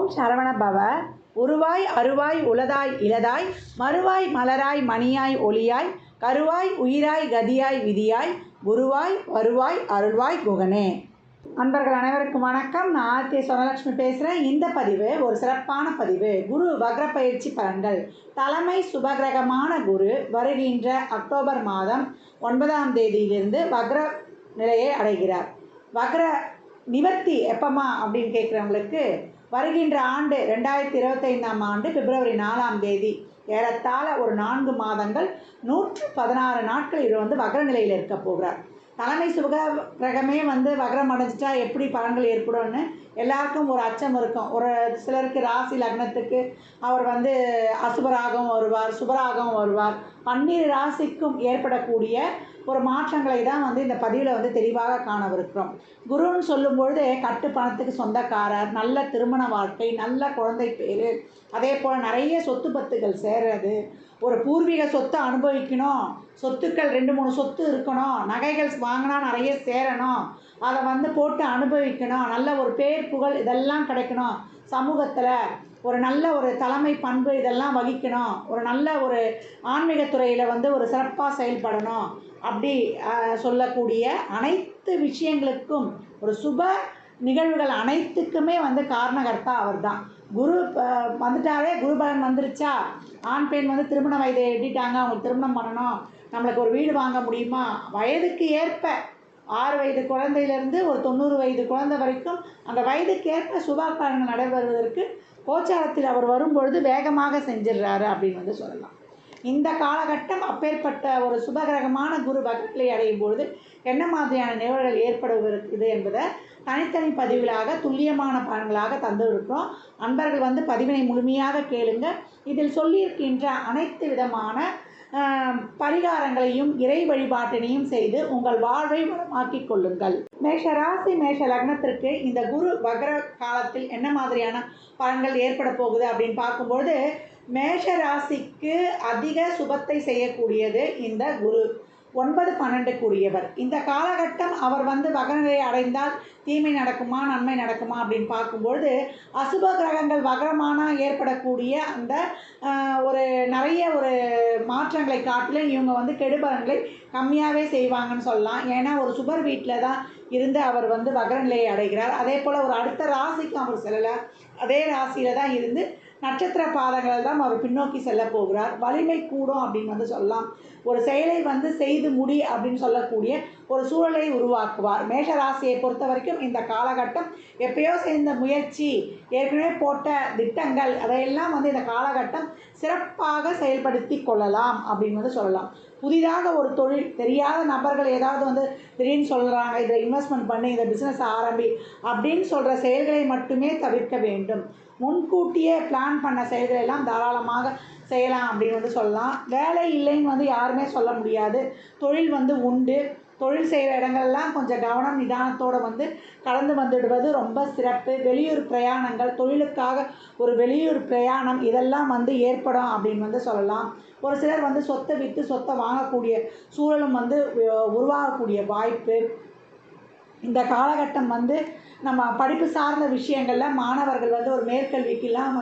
ஓம் சரவண பவ. உருவாய் அருவாய் உளதாய் இளதாய் மறுவாய் மலராய் மணியாய் ஒளியாய் கருவாய் உயிராய் கதியாய் விதியாய் குருவாய் வருவாய் அருள்வாய் குகனே. அன்பர்கள் அனைவருக்கும் வணக்கம். நான் ஆர்த்தி சொனலட்சுமி பேசுகிறேன். இந்த பதிவு ஒரு சிறப்பான பதிவு. குரு வக்ர பயிற்சி பலன்கள். தலைமை சுபகிரகமான குரு வருகின்ற அக்டோபர் மாதம் 9ஆம் தேதியிலிருந்து வக்ர நிலையை அடைகிறார். வக்ர நிவர்த்தி எப்பமா அப்படின்னு கேட்குறவங்களுக்கு வருகின்ற ஆண்டு 2025ஆம் ஆண்டு பிப்ரவரி 4ஆம் தேதி, ஏறத்தாழ ஒரு 4 மாதங்கள் 116 நாட்கள் இவர் வக்ர நிலையில் இருக்க போகிறார். தலைமை சுபகிரகமே வக்ரம் அடைஞ்சிட்டா எப்படி பலன்கள் ஏற்படும்னு எல்லாருக்கும் ஒரு அச்சம் இருக்கும். ஒரு சிலருக்கு ராசி லக்னத்துக்கு அவர் அசுபராகவும் வருவார், சுபராகவும் வருவார். 12 ராசிக்கும் ஏற்படக்கூடிய ஒரு மாற்றங்களை தான் இந்த பதிவில் தெளிவாக காணவிருக்கிறோம். குருன்னு சொல்லும்பொழுது கட்டு பணத்துக்கு சொந்தக்காரர், நல்ல திருமண வாழ்க்கை, நல்ல குழந்தை பேர், அதே போல் நிறைய சொத்து பத்துகள் சேர்றது, ஒரு பூர்வீக சொத்தை அனுபவிக்கணும், சொத்துக்கள் 2-3 சொத்து இருக்கணும், நகைகள் வாங்கினா நிறைய சேரணும், அதை போட்டு அனுபவிக்கணும், நல்ல ஒரு பேர் புகழ் இதெல்லாம் கிடைக்கணும், சமூகத்தில் ஒரு நல்ல ஒரு தலைமை பண்பு இதெல்லாம் வகிக்கணும், ஒரு நல்ல ஒரு ஆன்மீகத்துறையில் ஒரு சிறப்பாக செயல்படணும், அப்படி சொல்லக்கூடிய அனைத்து விஷயங்களுக்கும் ஒரு சுப நிகழ்வுகள் அனைத்துக்குமே காரணகர்த்தா அவர் தான். குரு வந்துட்டாவே குரு பலன் வந்துருச்சா, ஆண் பெண் திருமண வயதை எட்டிட்டாங்க, அவங்களுக்கு திருமணம் பண்ணணும், நம்மளுக்கு ஒரு வீடு வாங்க முடியுமா, வயதுக்கு ஏற்ப 6 வயது குழந்தையிலேருந்து ஒரு 90 வயது குழந்தை வரைக்கும் அந்த வயதுக்கேற்ப சுபகாரங்கள் நடைபெறுவதற்கு கோச்சாரத்தில் அவர் வரும்பொழுது வேகமாக செஞ்சிடுறாரு அப்படின்னு சொல்லலாம். இந்த காலகட்டம் அப்பேற்பட்ட ஒரு சுபகிரகமான குரு வக்ரநிலை அடையும் பொழுது என்ன மாதிரியான நிகழ்வுகள் ஏற்படுவது என்பதை தனித்தனி பதிவுகளாக துல்லியமான பலன்களாக தந்துருக்கிறோம். அன்பர்கள் பதிவினை முழுமையாக கேளுங்க. இதில் சொல்லியிருக்கின்ற அனைத்து விதமான பரிகாரங்களையும் இறை வழிபாட்டினையும் செய்து உங்கள் வாழ்வை வளமாக்கிக் கொள்ளுங்கள். மேஷ ராசி மேஷ லக்னத்திற்கு இந்த குரு வக்ர காலத்தில் என்ன மாதிரியான பலன்கள் ஏற்பட போகுது அப்படின்னு பார்க்கும்போது, மேஷ ராசிக்கு அதிக சுபத்தை செய்யக்கூடியது இந்த குரு. 9-12 கூடியவர். இந்த காலகட்டம் அவர் வக்ரநிலையை அடைந்தால் தீமை நடக்குமா நன்மை நடக்குமா அப்படின்னு பார்க்கும்பொழுது, அசுப கிரகங்கள் வக்ரமான ஏற்படக்கூடிய அந்த ஒரு நிறைய ஒரு மாற்றங்களை காட்டிலும் இவங்க கெடுபலன்களை கம்மியாகவே செய்வாங்கன்னு சொல்லலாம். ஏன்னா ஒரு சுபர் வீட்டில் தான் இருந்து அவர் வக்ரநிலையை அடைகிறார். அதே போல் ஒரு அடுத்த ராசிக்கு அவர் செல்லலை, அதே ராசியில் தான் இருந்து நட்சத்திர பாதங்கள் தான் அவர் பின்னோக்கி செல்ல போகிறார். வலிமை கூடும் அப்படின்னு சொல்லலாம். ஒரு செயலை செய்து முடி அப்படின்னு சொல்லக்கூடிய ஒரு சூழலை உருவாக்குவார். மேஷ ராசியை பொறுத்த வரைக்கும் இந்த காலகட்டம் எப்பயோ செய்த முயற்சி, ஏற்கனவே போட்ட திட்டங்கள் அதையெல்லாம் இந்த காலகட்டம் சிறப்பாக செயல்படுத்தி கொள்ளலாம் அப்படின்னு சொல்லலாம். புதிதாக ஒரு தொழில், தெரியாத நபர்கள் ஏதாவது திடீர்னு சொல்கிறாங்க, இதை இன்வெஸ்ட்மெண்ட் பண்ணி இந்த பிஸ்னஸ் ஆரம்பி அப்படின்னு சொல்கிற செயல்களை மட்டுமே தவிர்க்க வேண்டும். முன்கூட்டியே பிளான் பண்ண செயல்களை எல்லாம் தாராளமாக செய்யலாம் அப்படின்னு சொல்லலாம். வேலை இல்லைன்னு யாருமே சொல்ல முடியாது. தொழில் உண்டு. தொழில் செய்கிற இடங்கள்லாம் கொஞ்சம் கவனம் நிதானத்தோடு கலந்து வந்துடுவது ரொம்ப சிறப்பு. வெளியூர் பிரயாணங்கள், தொழிலுக்காக ஒரு வெளியூர் பிரயாணம் இதெல்லாம் ஏற்படும் அப்படின்னு சொல்லலாம். ஒரு சிலர் சொத்தை விற்று சொத்தை வாங்கக்கூடிய சூழலும் உருவாகக்கூடிய வாய்ப்பு. இந்த காலகட்டம் நம்ம படிப்பு சார்ந்த விஷயங்களில் மாணவர்கள் ஒரு மேற்கல்விக்கெல்லாம்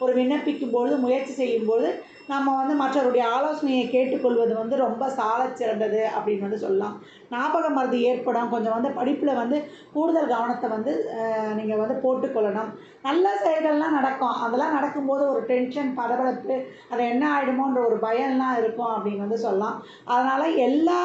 ஒரு விண்ணப்பிக்கும்பொழுது முயற்சி செய்யும்போது நம்ம மற்றவருடைய ஆலோசனையை கேட்டுக்கொள்வது ரொம்ப சாலச் சிறந்தது அப்படின்னு சொல்லலாம். ஞாபக மறதி ஏற்படும். கொஞ்சம் படிப்பில் கூடுதல் கவனத்தை நீங்கள் போட்டுக்கொள்ளணும். நல்ல செயல்கள்லாம் நடக்கும். அதெல்லாம் நடக்கும்போது ஒரு டென்ஷன், படபடப்பு, அது என்ன ஆகிடுமோன்ற ஒரு பயம்லாம் இருக்கும் அப்படின்னு சொல்லலாம். அதனால் எல்லா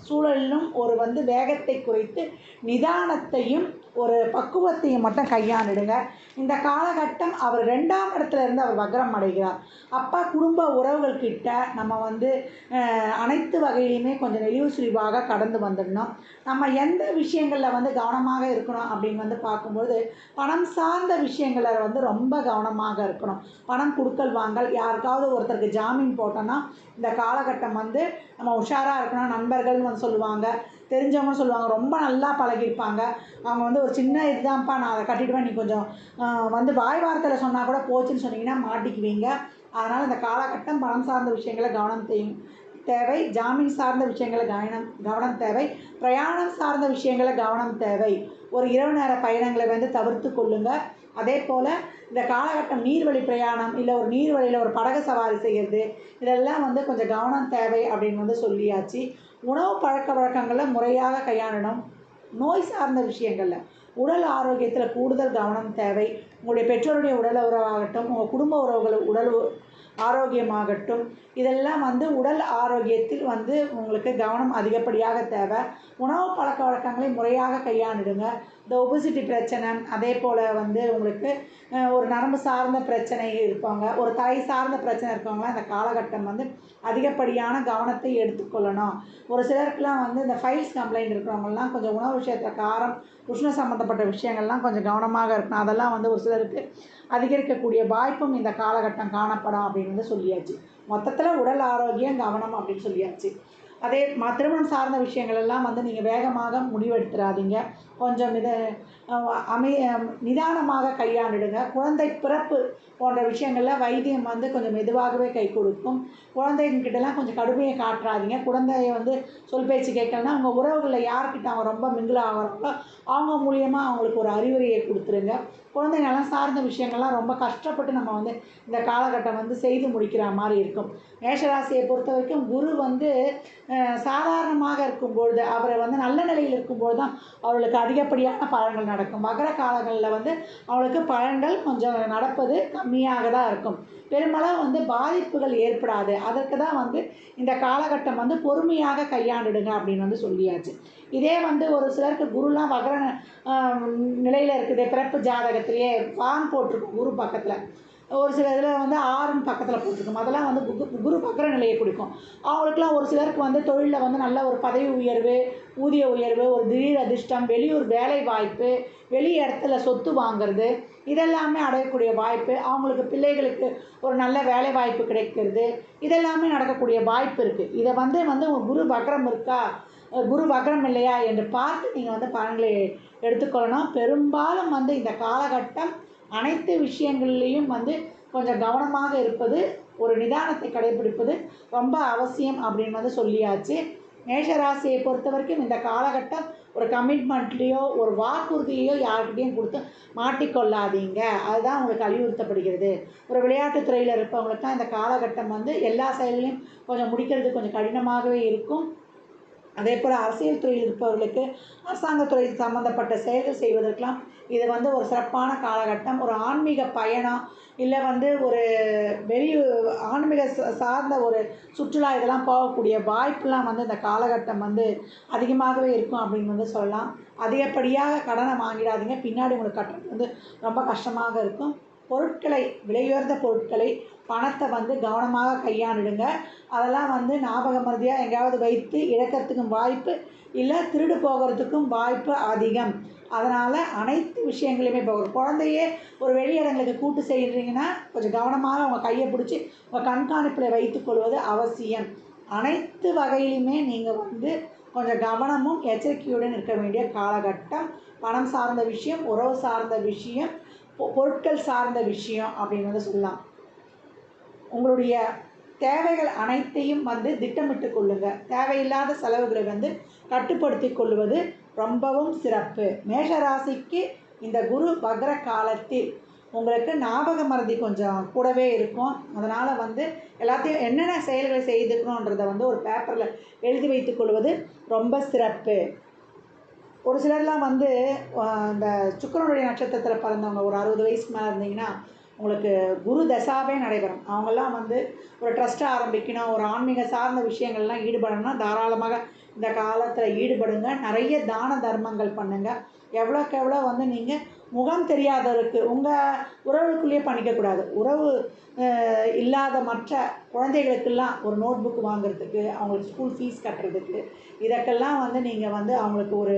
சூழலிலும் ஒரு வேகத்தை குறைத்து நிதானத்தையும் ஒரு பக்குவத்தையும் மட்டும் கையாண்டிடுங்க. இந்த காலகட்டம் அவர் 2ஆம் இடத்துல இருந்து அவர் வக்ரம் அடைகிறார். அப்பா குடும்ப உறவுகள்கிட்ட நம்ம அனைத்து வகையிலையுமே கொஞ்சம் நெளிவு சுழிவாக கடந்து வந்துடணும். நம்ம எந்த விஷயங்களில் கவனமாக இருக்கணும் அப்படின்னு பார்க்கும்போது, பணம் சார்ந்த விஷயங்களில் ரொம்ப கவனமாக இருக்கணும். பணம் கொடுக்கல் வாங்கல், யாருக்காவது ஒருத்தருக்கு ஜாமீன் போட்டோன்னா இந்த காலகட்டம் நம்ம உஷாராக இருக்கணும். நண்பர்கள்னு சொல்லுவாங்க, தெரிஞ்சவங்க சொல்லுவாங்க, ரொம்ப நல்லா பழகியிருப்பாங்க. அவங்க ஒரு சின்ன இதுதான்ப்பா, நான் அதை கட்டிடுவேன், நீ கொஞ்சம் வாய் வார்த்தையில் சொன்னால் கூட போச்சுன்னு சொன்னீங்கன்னா மாட்டிக்குவீங்க. அதனால் இந்த காலகட்டம் பணம் சார்ந்த விஷயங்களை தேவை. ஜாமீன் சார்ந்த விஷயங்களில் கவனம் தேவை. பிரயாணம் சார்ந்த விஷயங்களில் கவனம் தேவை. ஒரு இரவு நேர பயணங்களை வந்து தவிர்த்து கொள்ளுங்கள். அதே போல் இந்த காலகட்டம் நீர்வழி பிரயாணம் இல்லை ஒரு நீர்வழியில் ஒரு படகு சவாரி செய்கிறது, இதெல்லாம் வந்து கொஞ்சம் கவனம் தேவை அப்படின்னு வந்து சொல்லியாச்சு. உணவு பழக்க வழக்கங்களில் முறையாக கையாளணும். நோய் சார்ந்த விஷயங்களில் உடல் ஆரோக்கியத்தில் கூடுதல் கவனம் தேவை. உங்களுடைய பெற்றோருடைய உடல் உறவாகட்டும், உங்கள் குடும்ப உறவுகள் உடல் ஆரோக்கியமாகட்டும், இதெல்லாம் வந்து உடல் ஆரோக்கியத்தில் வந்து உங்களுக்கு கவனம் அதிகப்படியாக தேவை. உணவு பழக்க வழக்கங்களை முறையாக கையாண்டுடுங்க. இந்த ஒபிசிட்டி பிரச்சனை, அதே போல் வந்து உங்களுக்கு ஒரு நரம்பு சார்ந்த பிரச்சனை இருப்பாங்க, ஒரு தலை சார்ந்த பிரச்சனை இருக்கவங்களாம் இந்த காலகட்டம் வந்து அதிகப்படியான கவனத்தை எடுத்துக்கொள்ளணும். ஒரு சிலருக்குலாம் வந்து இந்த ஃபைல்ஸ் கம்ப்ளைண்ட் இருக்கிறவங்கலாம் கொஞ்சம் உணவு விஷயத்தில் காரம், உஷ்ண சம்மந்தப்பட்ட விஷயங்கள்லாம் கொஞ்சம் கவனமாக இருக்கணும். அதெல்லாம் வந்து ஒரு சிலருக்கு அதிகரிக்கக்கூடிய வாய்ப்பும் இந்த காலகட்டம் காணப்படும் அப்படின்னு வந்து சொல்லியாச்சு. மொத்தத்தில் உடல் ஆரோக்கியம் கவனம் அப்படின்னு சொல்லியாச்சு. அதே திருமணம் சார்ந்த விஷயங்கள் எல்லாம் வந்து நீங்கள் வேகமாக முடிவெடுத்துடாதீங்க. கொஞ்சம் நிதானமாக கையாண்டுடுங்க. குழந்தை பிறப்பு போன்ற விஷயங்களில் வைத்தியம் வந்து கொஞ்சம் மெதுவாகவே கை கொடுக்கும். குழந்தைங்கிட்டலாம் கொஞ்சம் கடுமையை காட்டுறாதீங்க. குழந்தைய வந்து சொல் பேச்சு கேட்கலன்னா உங்கள் உறவுகளில் யார்கிட்ட அவங்க ரொம்ப மிங்கிள் ஆகிறாங்களோ அவங்க மூலியமாக அவங்களுக்கு ஒரு அறிவுரையை கொடுத்துருங்க. குழந்தை நலம் சார்ந்த விஷயங்கள்லாம் ரொம்ப கஷ்டப்பட்டு நம்ம வந்து இந்த காலகட்டம் வந்து செய்து முடிக்கிற மாதிரி இருக்கும். மேஷராசியை பொறுத்த வரைக்கும் குரு வந்து சாதாரணமாக இருக்கும்பொழுது, அவரை வந்து நல்ல நிலையில் இருக்கும்போது தான் அவர்களுக்கு அதிகப்படியான பலன்கள் நடக்கும். மகர காலங்களில் வந்து அவளுக்கு பலன்கள் கொஞ்சம் நடப்பது கம்மியாக தான் இருக்கும். பெருமளவு வந்து பாதிப்புகள் ஏற்படாது. அதற்கு தான் வந்து இந்த காலகட்டம் வந்து பொறுமையாக கையாண்டுடுங்க அப்படின்னு வந்து சொல்லியாச்சு. இதே வந்து ஒரு சிலருக்கு குருலாம் வகர நிலையில் இருக்குது. பிறப்பு ஜாதகத்திலேயே பான் போட்டிருக்கும் குரு பக்கத்தில். ஒரு சில இதில் வந்து ஆறுன்னு பக்கத்தில் போட்டிருக்கும். அதெல்லாம் வந்து குரு வக்ர நிலையை கொடுக்கும். அவங்களுக்குலாம் ஒரு சிலருக்கு வந்து தொழிலில் வந்து நல்ல ஒரு பதவி உயர்வு, ஊதிய உயர்வு, ஒரு திடீர் அதிர்ஷ்டம், வெளியூர் வேலை வாய்ப்பு, வெளி இடத்துல சொத்து வாங்கிறது, இதெல்லாமே அடையக்கூடிய வாய்ப்பு, அவங்களுக்கு பிள்ளைகளுக்கு ஒரு நல்ல வேலை வாய்ப்பு கிடைக்கிறது, இதெல்லாமே நடக்கக்கூடிய வாய்ப்பு இருக்குது. இதை வந்து உங்கள் குரு வக்ரம் இருக்கா, குரு வக்ரம் இல்லையா என்று பார்த்து நீங்கள் வந்து பலன்களை எடுத்துக்கொள்ளணும். பெரும்பாலும் வந்து இந்த காலகட்டம் அனைத்து விஷயங்கள்லேயும் வந்து கொஞ்சம் கவனமாக இருப்பது, ஒரு நிதானத்தை கடைபிடிப்பது ரொம்ப அவசியம் அப்படின்னு வந்து சொல்லியாச்சு. மேஷராசியை பொறுத்த வரைக்கும் இந்த காலகட்டம் ஒரு கமிட்மெண்ட்லேயோ ஒரு வாக்குறுதியோ யார்கிட்டையும் கொடுத்து மாட்டிக்கொள்ளாதீங்க. அதுதான் உங்களுக்கு அறிவுறுத்தப்படுகிறது. ஒரு விளையாட்டுத்துறையில் இருப்பவங்களுக்கு தான் இந்த காலகட்டம் வந்து எல்லா செயல்களையும் கொஞ்சம் முடிக்கிறது கொஞ்சம் கடினமாகவே இருக்கும். அதே போல் அரசியல் துறையில் இருப்பவர்களுக்கு அரசாங்கத்துறை சம்மந்தப்பட்ட செயல்கள் செய்வதற்கெலாம் இது வந்து ஒரு சிறப்பான காலகட்டம். ஒரு ஆன்மீக பயணம் இல்லை வந்து ஒரு ஆன்மீக சார்ந்த ஒரு சுற்றுலா இதெல்லாம் போகக்கூடிய வாய்ப்பெலாம் வந்து இந்த காலகட்டம் வந்து அதிகமாகவே இருக்கும் அப்படின்னு வந்து சொல்லலாம். அதிகப்படியாக கடனை வாங்கிடாதீங்க. பின்னாடி உங்களுக்கு கட்டுறது வந்து ரொம்ப கஷ்டமாக இருக்கும். பொருட்களை, விலையுயர்ந்த பொருட்களை, பணத்தை வந்து கவனமாக கையாண்டுடுங்க. அதெல்லாம் வந்து ஞாபக மறதியாக எங்கேயாவது வைத்து இழக்கிறதுக்கும் வாய்ப்பு இல்லை, திருடு போகிறதுக்கும் வாய்ப்பு அதிகம். அதனால் அனைத்து விஷயங்களையுமே இப்போ ஒரு குழந்தையே ஒரு வெளி இடங்களுக்கு கூட்டு செய்கிறீங்கன்னா கொஞ்சம் கவனமாக உங்கள் கையை பிடிச்சி உங்கள் கண்காணிப்பில் வைத்துக்கொள்வது அவசியம். அனைத்து வகையிலுமே நீங்கள் வந்து கொஞ்சம் கவனமும் எச்சரிக்கையுடன் இருக்க வேண்டிய காலகட்டம். பணம் சார்ந்த விஷயம், உறவு சார்ந்த விஷயம், பொருட்கள் சார்ந்த விஷயம் அப்படின்னு வந்து சொல்லலாம். உங்களுடைய தேவைகள் அனைத்தையும் வந்து திட்டமிட்டு கொள்ளுங்கள். தேவையில்லாத செலவுகளை வந்து கட்டுப்படுத்தி கொள்வது ரொம்பவும் சிறப்பு. மேஷராசிக்கு இந்த குரு வக்ர காலத்தில் உங்களுக்கு ஞாபக மறதி கொஞ்சம் கூடவே இருக்கும். அதனால் வந்து எல்லாத்தையும் என்னென்ன செயல்களை செய்துக்கணுன்றதை வந்து ஒரு பேப்பரில் எழுதி வைத்து கொள்வது ரொம்ப சிறப்பு. ஒரு சிலர்லாம் வந்து இந்த சுக்கிரனுடைய நட்சத்திரத்தில் பிறந்தவங்க ஒரு 60 வயசுக்கு மேலே இருந்தீங்கன்னா உங்களுக்கு குரு தசாவே நடைபெறும். அவங்கெல்லாம் வந்து ஒரு ட்ரஸ்ட்டை ஆரம்பிக்கணும், ஒரு ஆன்மீக சார்ந்த விஷயங்கள்லாம் ஈடுபடணும்னா தாராளமாக இந்த காலத்தில் ஈடுபடுங்க. நிறைய தான தர்மங்கள் பண்ணுங்கள். எவ்வளோக்கு எவ்வளோ வந்து நீங்கள் முகம் தெரியாதவருக்கு உங்கள் உறவுக்குள்ளேயே பண்ணிக்கக்கூடாது. உறவு இல்லாத மற்ற குழந்தைகளுக்கெல்லாம் ஒரு நோட் புக் வாங்குறதுக்கு, அவங்களுக்கு ஸ்கூல் ஃபீஸ் கட்டுறதுக்கு, இதற்கெல்லாம் வந்து நீங்கள் வந்து அவங்களுக்கு ஒரு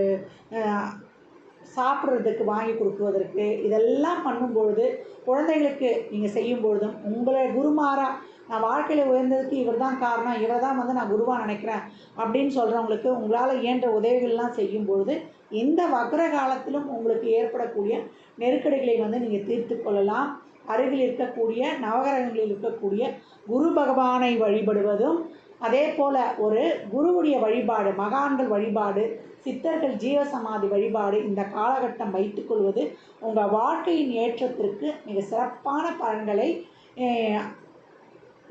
சாப்பிட்றதுக்கு வாங்கி கொடுக்குவதற்கு, இதெல்லாம் பண்ணும்பொழுது குழந்தைகளுக்கு நீங்கள் செய்யும்பொழுதும் உங்களை குருமாராக நான் வாழ்க்கையில் உயர்ந்ததுக்கு இவர் தான் காரணம், இவர் தான் வந்து நான் குருவாக நினைக்கிறேன் அப்படின்னு சொல்கிறவங்களுக்கு உங்களால் இயன்ற உதவிகள்லாம் செய்யும்பொழுது இந்த வக்ர காலத்திலும் உங்களுக்கு ஏற்படக்கூடிய நெருக்கடிகளை வந்து நீங்கள் தீர்த்து கொள்ளலாம். அருகில் இருக்கக்கூடிய நவகிரகங்களில் இருக்கக்கூடிய குரு பகவானை வழிபடுவதும் அதே போல் ஒரு குருவுடைய வழிபாடு, மகான்கள் வழிபாடு, சித்தர்கள் ஜீவசமாதி வழிபாடு இந்த காலகட்டம் வைத்துக்கொள்வது உங்கள் வாழ்க்கையின் ஏற்றத்திற்கு மிக சிறப்பான பலன்களை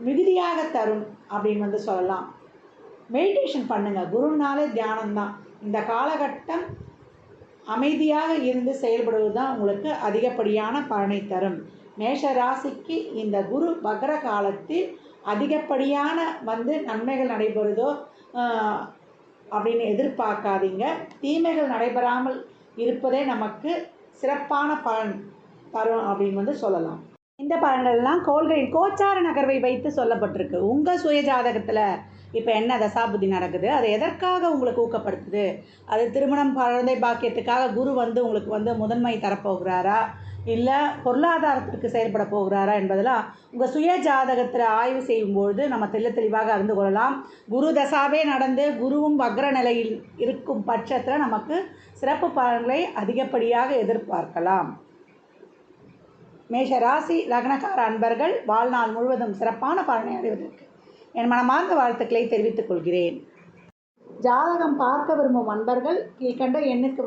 மிகுதியாக தரும் அப்படின்னு சொல்லலாம். மெடிடேஷன் பண்ணுங்கள். குருனாலே தியானம்தான். இந்த காலகட்டம் அமைதியாக இருந்து செயல்படுவது தான் உங்களுக்கு அதிகப்படியான பலனை தரும். மேஷ ராசிக்கு இந்த குரு வக்ர காலத்தில் அதிகப்படியான நன்மைகள் நடைபெறுதோ அப்படின்னு எதிர்பார்க்காதீங்க. தீமைகள் நடைபெறாமல் இருப்பதே நமக்கு சிறப்பான பலன் தரும் அப்படின்னு சொல்லலாம். இந்த பலன்கள்லாம் கோள்களின் கோச்சார நகர்வை வைத்து சொல்லப்பட்டிருக்கு. உங்கள் சுய ஜாதகத்தில் இப்போ என்ன தசாபுத்தி நடக்குது, அது எதற்காக உங்களுக்கு ஊக்கப்படுத்துது, அது திருமணம் குழந்தை பாக்கியத்துக்காக குரு உங்களுக்கு முதன்மை தரப்போகிறாரா, இல்லை பொருளாதாரத்திற்கு செயல்பட போகிறாரா என்பதெல்லாம் உங்கள் சுய ஜாதகத்தில் ஆய்வு செய்யும்பொழுது நம்ம தெளிவாக அறிந்து கொள்ளலாம். குரு தசாவே நடந்து குருவும் வக்ர நிலையில் இருக்கும் பட்சத்தில் நமக்கு சிறப்பு பலன்களை அதிகப்படியாக எதிர்பார்க்கலாம். மேஷ ராசி லக்னக்கார அன்பர்கள் வாழ்நாள் முழுவதும் சிறப்பான பலனை அடைவதற்கு என் மனமார்ந்த வாழ்த்துக்களை தெரிவித்துக் கொள்கிறேன். ஜாதகம் பார்க்க விரும்பும் அன்பர்கள் கீழ்கண்ட எண்ணுக்கு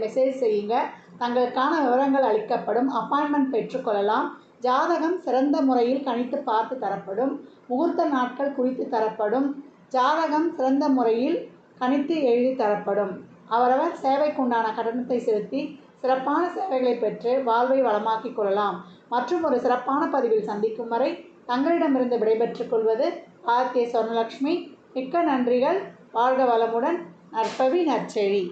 மெசேஜ் செய்யுங்க. தங்களுக்கான விவரங்கள் அளிக்கப்படும். அப்பாயின்மெண்ட் பெற்றுக்கொள்ளலாம். ஜாதகம் சிறந்த முறையில் கணித்து பார்த்து தரப்படும். முகூர்த்த நாட்கள் குறித்து தரப்படும். ஜாதகம் சிறந்த முறையில் கணித்து எழுதி தரப்படும். அவரவர் சேவைக்குண்டான கட்டணத்தை செலுத்தி சிறப்பான சேவைகளை பெற்று வாழ்வை வளமாக்கிக் கொள்ளலாம். மற்றும் ஒரு சிறப்பான பதிவில் சந்திக்கும் வரை தங்களிடமிருந்து விடைபெற்றுக் கொள்வது ஆர்கே சொர்ணலக்ஷ்மி. மிக்க நன்றிகள். வாழ்க வளமுடன். நற்பவி நற்செழி.